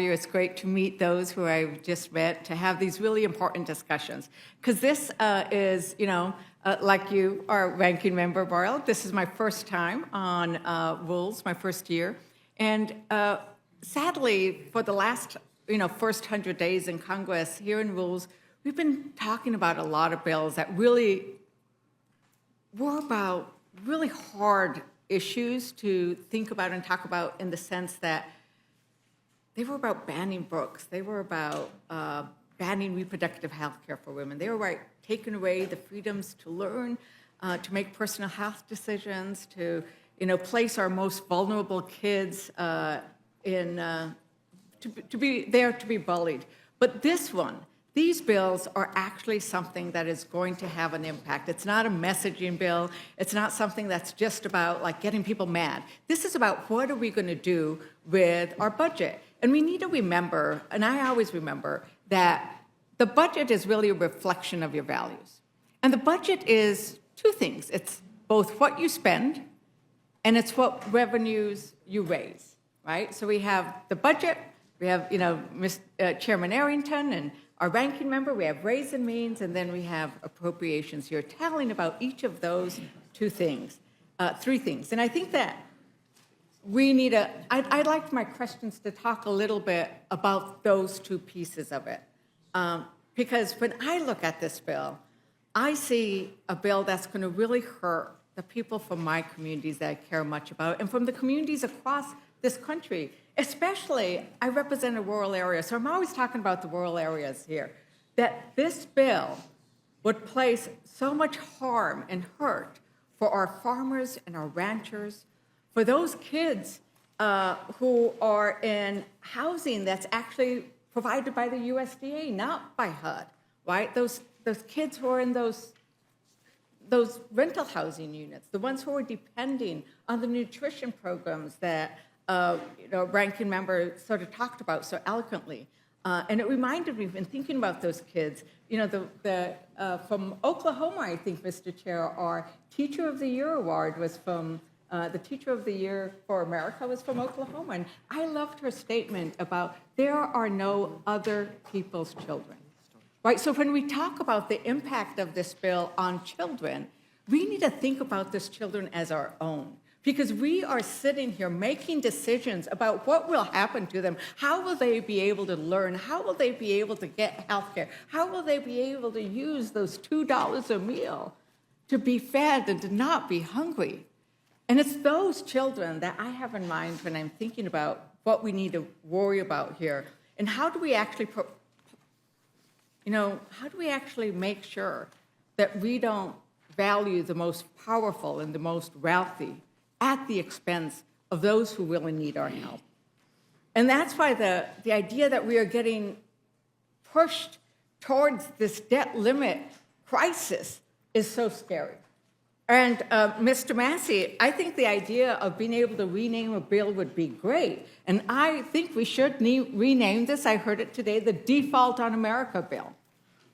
you. It's great to meet those who I've just met, to have these really important discussions. Because this is, like you, our ranking member, Boyle, this is my first time on rules, my first year. And sadly, for the last, first 100 days in Congress, here in rules, we've been talking about a lot of bills that really were about really hard issues to think about and talk about, in the sense that they were about banning books. They were about banning reproductive health care for women. They were about taking away the freedoms to learn, to make personal health decisions, to place our most vulnerable kids to be there to be bullied. But these bills are actually something that is going to have an impact. It's not a messaging bill. It's not something that's just about like getting people mad. This is about what are we going to do with our budget. And we need to remember, and I always remember, that the budget is really a reflection of your values. And the budget is two things. It's both what you spend and it's what revenues you raise, right? So we have the budget, we have, Chairman Arrington and our ranking member, we have Ways and Means, and then we have appropriations here, telling about each of those three things. And I think that we need I'd like my questions to talk a little bit about those two pieces of it. Because when I look at this bill, I see a bill that's going to really hurt the people from my communities that I care much about, and from the communities across this country. Especially, I represent a rural area, so I'm always talking about the rural areas here, that this bill would place so much harm and hurt for our farmers and our ranchers, for those kids who are in housing that's actually provided by the USDA, not by HUD, right? Those kids who are in those rental housing units, the ones who are depending on the nutrition programs that ranking member sort of talked about so eloquently. And it reminded me, in thinking about those kids, from Oklahoma, I think, Mr. Chair, our Teacher of the Year award was from, the Teacher of the Year for America was from Oklahoma. And I loved her statement about there are no other people's children, right? So when we talk about the impact of this bill on children, we need to think about these children as our own. Because we are sitting here making decisions about what will happen to them. How will they be able to learn? How will they be able to get health care? How will they be able to use those $2 a meal to be fed and to not be hungry? And it's those children that I have in mind when I'm thinking about what we need to worry about here. And how do we actually, make sure that we don't value the most powerful and the most wealthy at the expense of those who really need our help? And that's why the idea that we are getting pushed towards this debt limit crisis is so scary. And Mr. Massey, I think the idea of being able to rename a bill would be great. And I think we should rename this, I heard it today, the Default on America bill.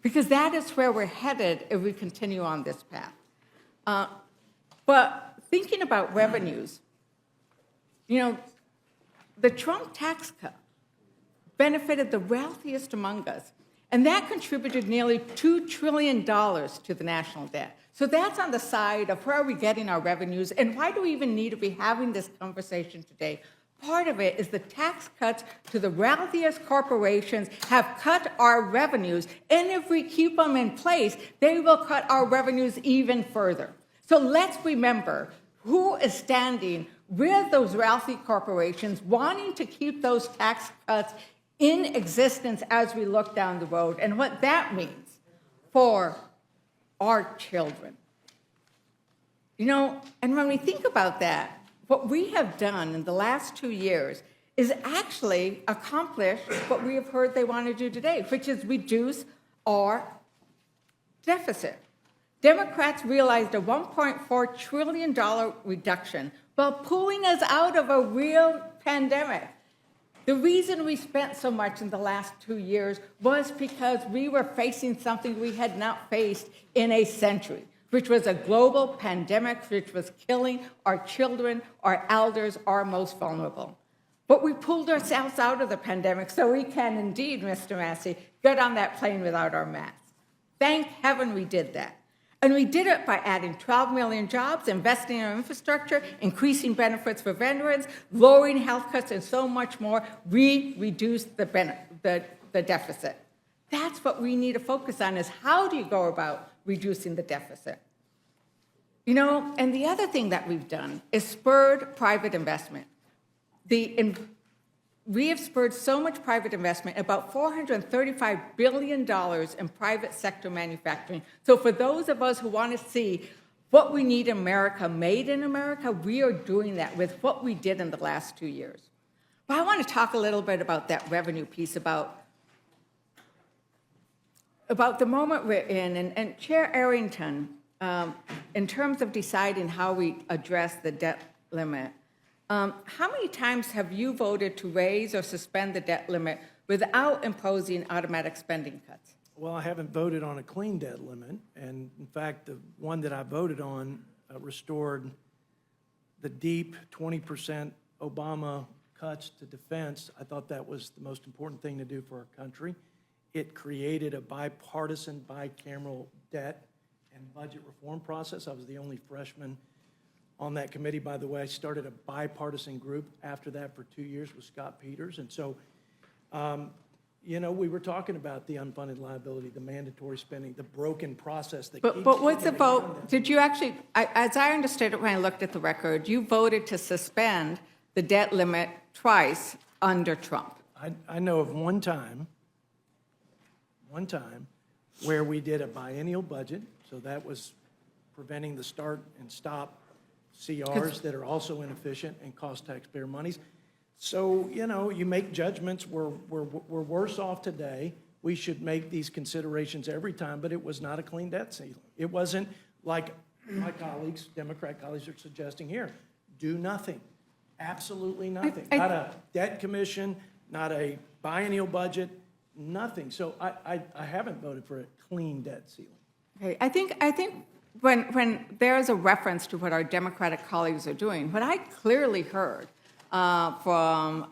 Because that is where we're headed if we continue on this path. But thinking about revenues, the Trump tax cut benefited the wealthiest among us, and that contributed nearly $2 trillion to the national debt. So that's on the side of where are we getting our revenues, and why do we even need to be having this conversation today? Part of it is the tax cuts to the wealthiest corporations have cut our revenues, and if we keep them in place, they will cut our revenues even further. So let's remember who is standing with those wealthy corporations wanting to keep those tax cuts in existence as we look down the road, and what that means for our children. And when we think about that, what we have done in the last 2 years is actually accomplish what we have heard they want to do today, which is reduce our deficit. Democrats realized a $1.4 trillion reduction while pulling us out of a real pandemic. The reason we spent so much in the last 2 years was because we were facing something we had not faced in a century, which was a global pandemic which was killing our children, our elders, our most vulnerable. But we pulled ourselves out of the pandemic, so we can indeed, Mr. Massey, get on that plane without our masks. Thank heaven we did that. And we did it by adding 12 million jobs, investing in our infrastructure, increasing benefits for veterans, lowering health cuts, and so much more. We reduced the deficit. That's what we need to focus on, is how do you go about reducing the deficit? You know, and the other thing that we've done is spurred private investment. We have spurred so much private investment, about $435 billion in private sector manufacturing. So for those of us who want to see what we need in America, made in America, we are doing that with what we did in the last 2 years. But I want to talk a little bit about that revenue piece, about the moment we're in. And Chair Arrington, in terms of deciding how we address the debt limit, how many times have you voted to raise or suspend the debt limit without imposing automatic spending cuts? Well, I haven't voted on a clean debt limit, and in fact, the one that I voted on restored the deep 20% Obama cuts to defense. I thought that was the most important thing to do for our country. It created a bipartisan, bicameral debt and budget reform process. I was the only freshman on that committee. By the way, I started a bipartisan group after that for 2 years with Scott Peters. And so, you know, we were talking about the unfunded liability, the mandatory spending, the broken process that keeps... But what's the vote? Did you actually, as I understood it when I looked at the record, you voted to suspend the debt limit twice under Trump. I know of one time where we did a biennial budget, so that was preventing the start and stop CRs that are also inefficient and cost taxpayer monies. So, you know, you make judgments. We're worse off today. We should make these considerations every time, but it was not a clean debt ceiling. It wasn't like my colleagues, Democrat colleagues, are suggesting here. Do nothing. Absolutely nothing. Not a debt commission, not a biennial budget, nothing. So I haven't voted for a clean debt ceiling. Okay, I think when there's a reference to what our Democratic colleagues are doing, what I clearly heard from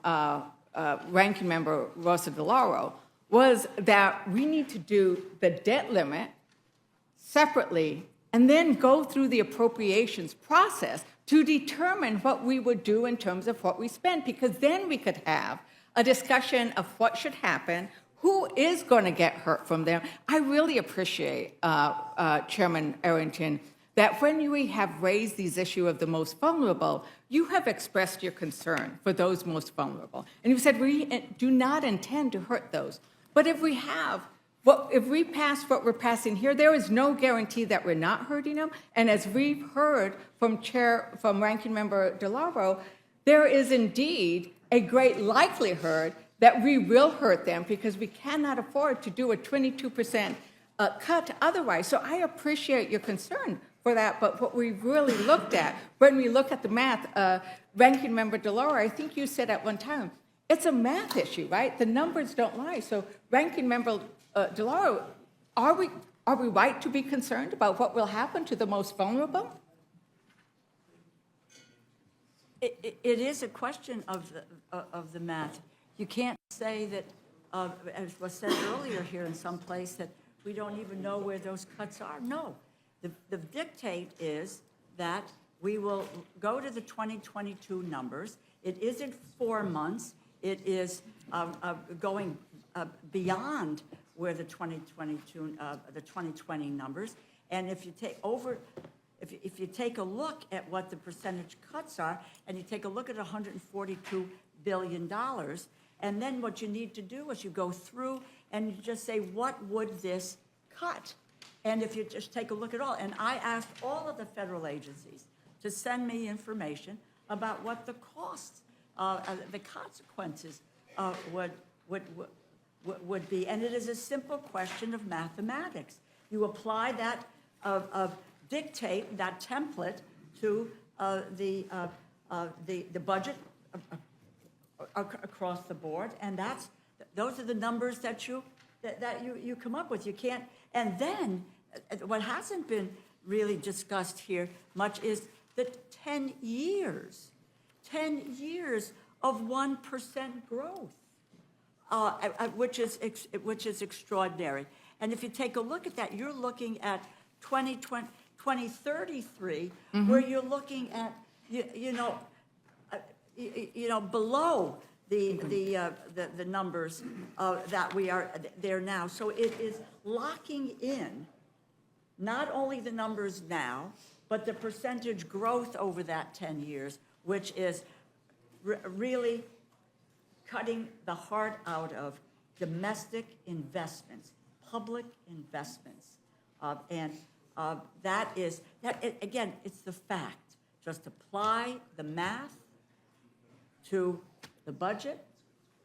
Ranking Member Rosa DeLauro was that we need to do the debt limit separately and then go through the appropriations process to determine what we would do in terms of what we spend, because then we could have a discussion of what should happen, who is going to get hurt from them. I really appreciate, Chairman Arrington, that when we have raised these issues of the most vulnerable, you have expressed your concern for those most vulnerable. And you said we do not intend to hurt those. But if we have, if we pass what we're passing here, there is no guarantee that we're not hurting them. And as we've heard from Ranking Member DeLauro, there is indeed a great likelihood that we will hurt them because we cannot afford to do a 22% cut otherwise. So I appreciate your concern for that, but what we really looked at, when we look at the math, Ranking Member DeLauro, I think you said at one time, it's a math issue, right? The numbers don't lie. So Ranking Member DeLauro, are we right to be concerned about what will happen to the most vulnerable? It is a question of the math. You can't say that, as was said earlier here in some place, that we don't even know where those cuts are. No. The dictate is that we will go to the 2022 numbers. It isn't 4 months. It is going beyond where the 2022, the 2020 numbers. And if you take if you take a look at what the percentage cuts are, and you take a look at $142 billion, and then what you need to do is you go through and you just say, what would this cut? And if you just take a look at all, and I asked all of the federal agencies to send me information about what the costs, the consequences would be. And it is a simple question of mathematics. You apply that dictate, that template to the budget across the board, and those are the numbers that you come up with. You can't. And then what hasn't been really discussed here much is the 10 years of 1% growth, which is extraordinary. And if you take a look at that, you're looking at 2033, where you're looking at, below the numbers that we are there now. So it is locking in not only the numbers now, but the percentage growth over that 10 years, which is really cutting the heart out of domestic investments, public investments. Again, it's the fact. Just apply the math to the budget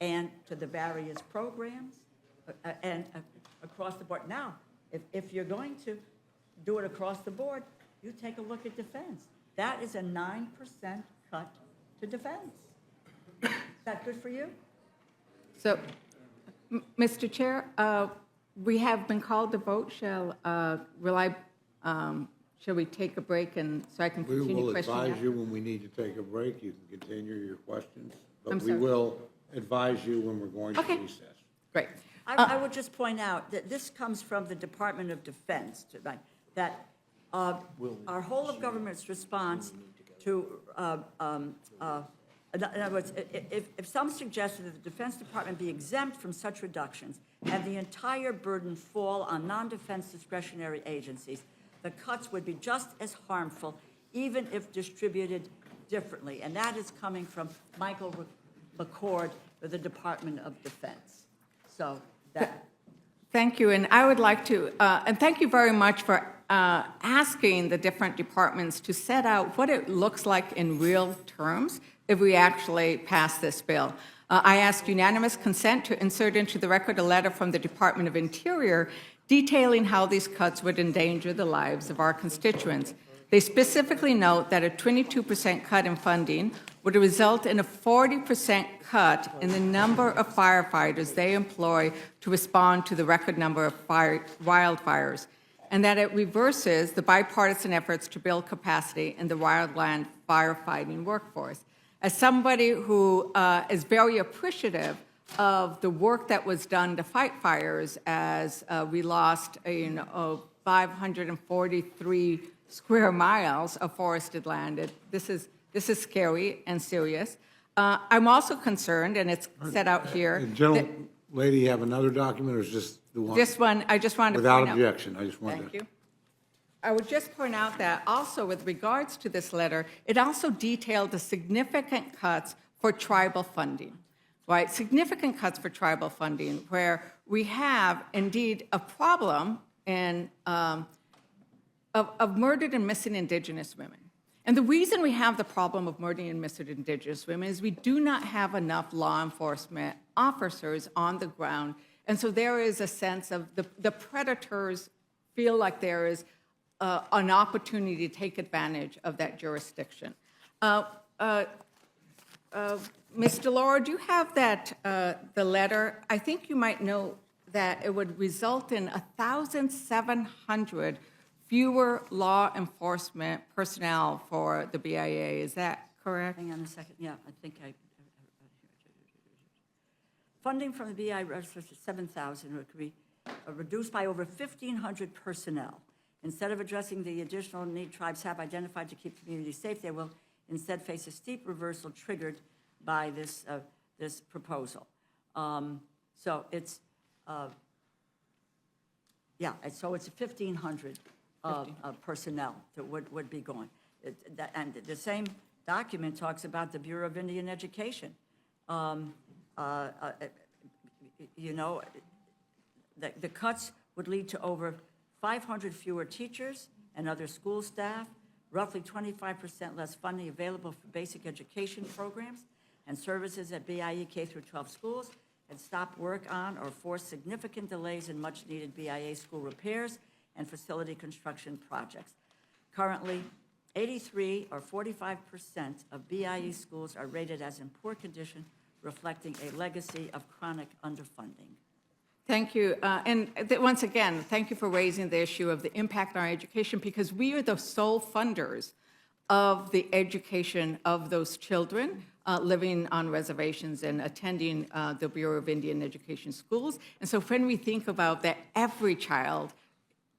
and to the various programs and across the board. Now, if you're going to do it across the board, you take a look at defense. That is a 9% cut to defense. Is that good for you? So, Mr. Chair, we have been called to vote. Shall we take a break and so I can We continue will questioning? advise you when we need to take a break. You can continue your questions, but I'm we sorry. will advise you when we're going to Okay. recess. Great. I would just point out that this comes from the Department of Defense tonight, that our whole of government's response to, in other words, if some suggested that the Defense Department be exempt from such reductions and the entire burden fall on non-defense discretionary agencies, the cuts would be just as harmful, even if distributed differently. And that is coming from Michael McCord with the Department of Defense. So that. Thank you, and I would like to, and thank you very much for asking the different departments to set out what it looks like in real terms if we actually pass this bill. I asked unanimous consent to insert into the record a letter from the Department of Interior detailing how these cuts would endanger the lives of our constituents. They specifically note that a 22% cut in funding would result in a 40% cut in the number of firefighters they employ to respond to the record number of wildfires, and that it reverses the bipartisan efforts to build capacity in the wildland firefighting workforce. As somebody who is very appreciative of the work that was done to fight fires, as we lost 543 square miles of forested land. This is scary and serious. I'm also concerned, and it's set out here. Lady, you have another document, or is this the one? This one, I just wanted to Without point out. objection, I just wanted to. Thank you. I would just point out that also with regards to this letter, it also detailed the significant cuts for tribal funding, right? Significant cuts for tribal funding, where we have indeed a problem in of murdered and missing Indigenous women. And the reason we have the problem of murdered and missing Indigenous women is we do not have enough law enforcement officers on the ground. And so there is a sense of the predators feel like there is an opportunity to take advantage of that jurisdiction. Ms. DeLauro, do you have that, the letter? I think you might know that it would result in 1,700 fewer law enforcement personnel for the BIA. Is that correct? Hang on a second. Yeah, I think I. Funding from the BIA registers to 7,000. It could be reduced by over 1,500 personnel. Instead of addressing the additional need tribes have identified to keep communities safe, they will instead face a steep reversal triggered by this this proposal. So it's so it's 1,500 personnel that would be going. And the same document talks about the Bureau of Indian Education. The cuts would lead to over 500 fewer teachers and other school staff, roughly 25% less funding available for basic education programs and services at BIE K-12 schools, and stop work on or force significant delays in much-needed BIA school repairs and facility construction projects. Currently, 83 or 45% of BIE schools are rated as in poor condition, reflecting a legacy of chronic underfunding. Thank you. Once again, thank you for raising the issue of the impact on our education, because we are the sole funders of the education of those children living on reservations and attending the Bureau of Indian Education schools. And so when we think about that, every child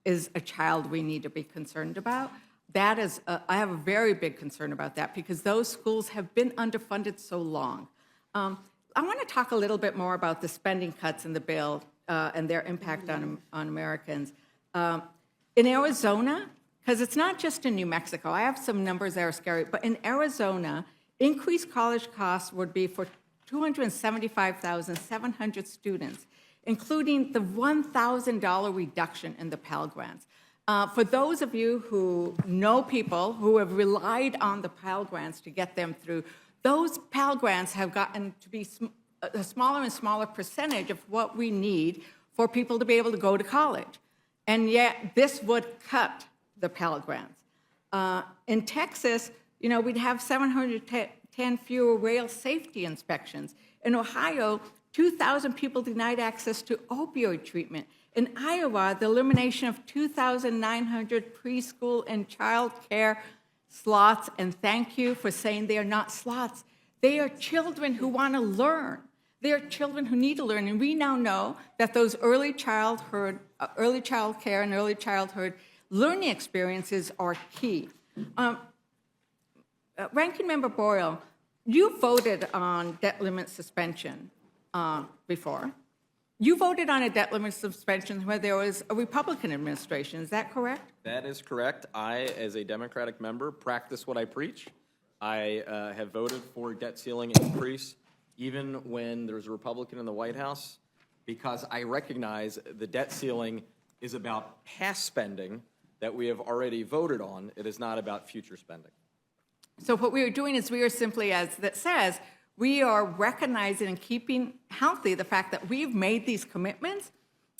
is a child we need to be concerned about. That is, I have a very big concern about that because those schools have been underfunded so long. I want to talk a little bit more about the spending cuts in the bill and their impact on Americans. In Arizona, because it's not just in New Mexico, I have some numbers that are scary, but in Arizona, increased college costs would be for 275,700 students, including the $1,000 reduction in the Pell Grants. For those of you who know people who have relied on the Pell Grants to get them through, those Pell Grants have gotten to be a smaller and smaller percentage of what we need for people to be able to go to college. And yet, this would cut the Pell Grants. In Texas, we'd have 710 fewer rail safety inspections. In Ohio, 2,000 people denied access to opioid treatment. In Iowa, the elimination of 2,900 preschool and child care slots, and thank you for saying they are not slots. They are children who want to learn. They are children who need to learn, and we now know that those early child care and early childhood learning experiences are key. Ranking Member Boyle, you voted on debt limit suspension before. You voted on a debt limit suspension where there was a Republican administration. Is that correct? That is correct. I, as a Democratic member, practice what I preach. I have voted for debt ceiling increase even when there's a Republican in the White House because I recognize the debt ceiling is about past spending that we have already voted on. It is not about future spending. So what we are doing is we are simply, as that says, we are recognizing and keeping healthy the fact that we've made these commitments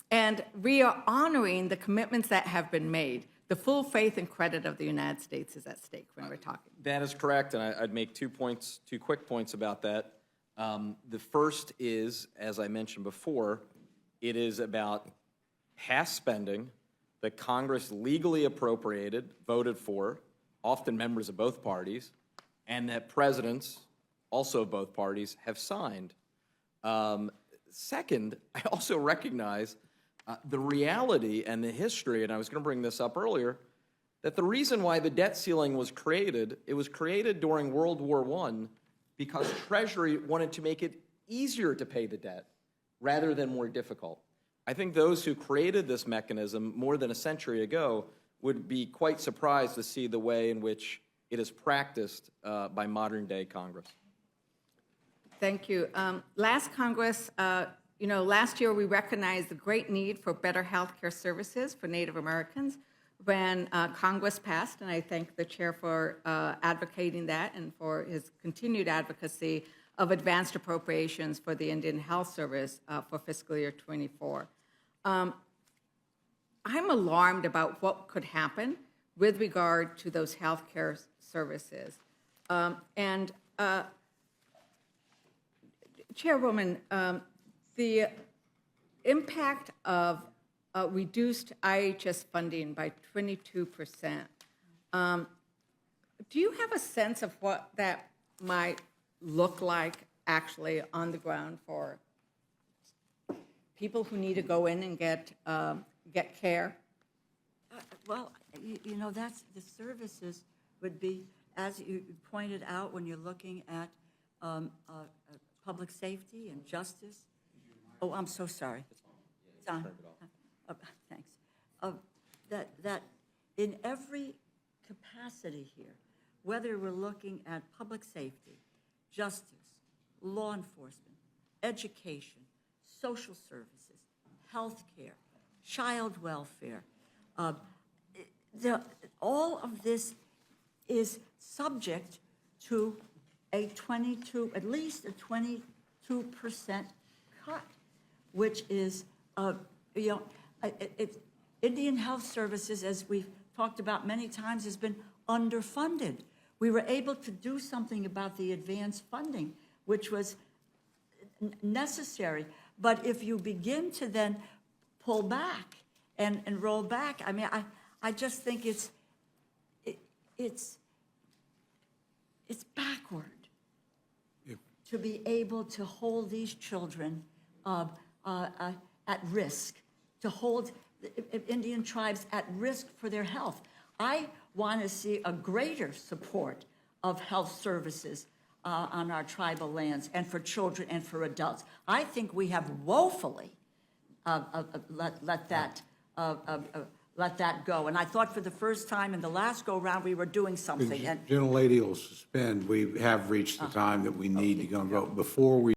and we are honoring the commitments that have been made. The full faith and credit of the United States is at stake when we're talking. That is correct, and I'd make 2 quick points about that. The first is, as I mentioned before, it is about past spending that Congress legally appropriated, voted for, often members of both parties, and that presidents, also of both parties, have signed. Second, I also recognize the reality and the history, and I was going to bring this up earlier, that the reason why the debt ceiling was created, it was created during World War I because Treasury wanted to make it easier to pay the debt rather than more difficult. I think those who created this mechanism more than a century ago would be quite surprised to see the way in which it is practiced by modern-day Congress. Thank you. Last Congress, last year we recognized the great need for better health care services for Native Americans when Congress passed, and I thank the chair for advocating that and for his continued advocacy of advanced appropriations for the Indian Health Service for fiscal year 24. I'm alarmed about what could happen with regard to those health care services. Chairwoman, the impact of reduced IHS funding by 22%, do you have a sense of what that might look like actually on the ground for people who need to go in and get care? Well, that's the services would be, as you pointed out, when you're looking at public safety and justice. Oh, I'm so sorry. It's on. Thanks. That in every capacity here, whether we're looking at public safety, justice, law enforcement, education, social services, health care, child welfare, all of this is subject to at least a 22% cut, which is, Indian Health Services, as we've talked about many times, has been underfunded. We were able to do something about the advanced funding, which was necessary. But if you begin to then pull back and roll back, I mean, I just think it's It's backward If- to be able to hold these children at risk, to hold Indian tribes at risk for their health. I want to see a greater support of health services on our tribal lands and for children and for adults. I think we have woefully let that go. And I thought for the first time in the last go-round, we were doing something. And Gentlelady will suspend. We have reached the time that we need to go and vote. Before we